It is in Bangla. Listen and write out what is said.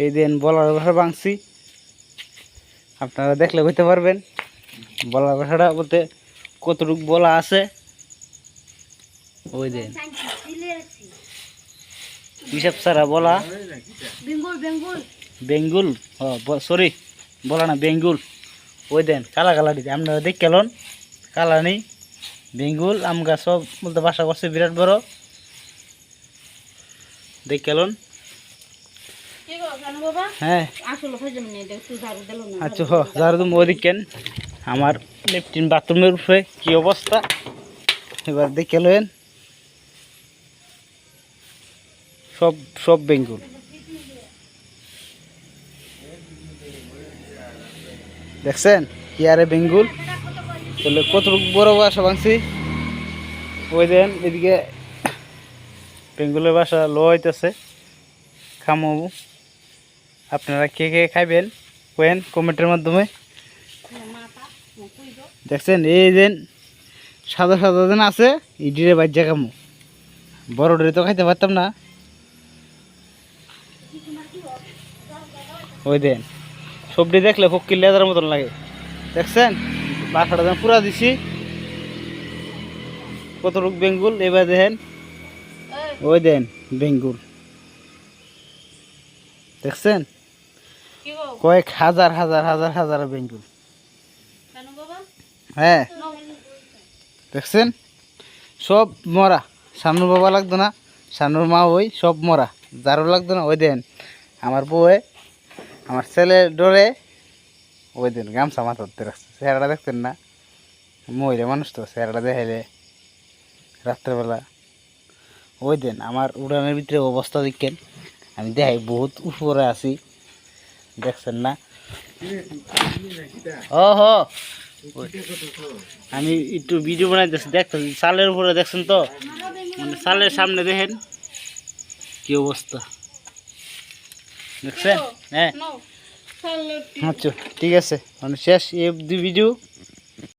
এই দিন বলার ভাষা ভাঙছি, আপনারা দেখলে বুঝতে পারবেন বলার ভাষাটা বলতে কতটুকু বলা আছে। ওই দিন হিসাব ছাড়া বলা বেঙ্গুল, সরি বলা না বেঙ্গুল। ওই দেন কালা কালা দিতে আপনারা দেখ কেলন কালা নেই বেঙ্গুল আম গাছ সব বলতে বাসা করছে বিরাট বড় দেখ কেলন। হ্যাঁ আচ্ছা ঝাড়ু তুমি ওদিক কেন আমার লেফটিন বাথরুমের উপরে কি অবস্থা এবার দেখে লেন সব সব বেঙ্গুল দেখছেন কি আরে বেঙ্গুল বলে কতটুকু বড় বাসা ভাঙছি। ওই দেন এদিকে বেঙ্গুলের বাসা লো হইতেছে খামো। আপনারা কে কে খাইবেন কোয়েন কমেন্টের মাধ্যমে। দেখছেন এই দিন সাদা সাদা দিন আছে ইডিরে বাজ্যা খামো, বড় ডরে তো খাইতে পারতাম না। ওই দেন সবজি দেখলে ফকির লেদার মতন লাগে। দেখছেন বাসাটা যেন পুরা দিছি কতটুক বেঙ্গুল এবার দেখেন। ওই দেন বেঙ্গুল দেখছেন কয়েক হাজার হাজার হাজার হাজার বেঙ্গুল। হ্যাঁ দেখছেন সব মরা, শানুর বাবা লাগতো না, শানুর মা ওই সব মরা, যারও লাগতো না। ওই দেন আমার বউয়ে আমার ছেলে ডরে ওই দিন গামছা মাথা ধরতে রাখছে, চেহারাটা দেখতেন না, মহিলা মানুষ তো চেহারাটা দেখাইলে রাত্রেবেলা। ওই দিন আমার উড়ানের ভিতরে অবস্থা দেখেন, আমি দেখাই বহুত উপরে আছি দেখছেন না। ও হো আমি একটু ভিডিও বানাইতেছি দেখতেছি চালের উপরে দেখছেন তো, মানে চালের সামনে দেখেন কি অবস্থা দেখছেন। হ্যাঁ আচ্ছা ঠিক আছে মানে শেষ এই ভিডিও।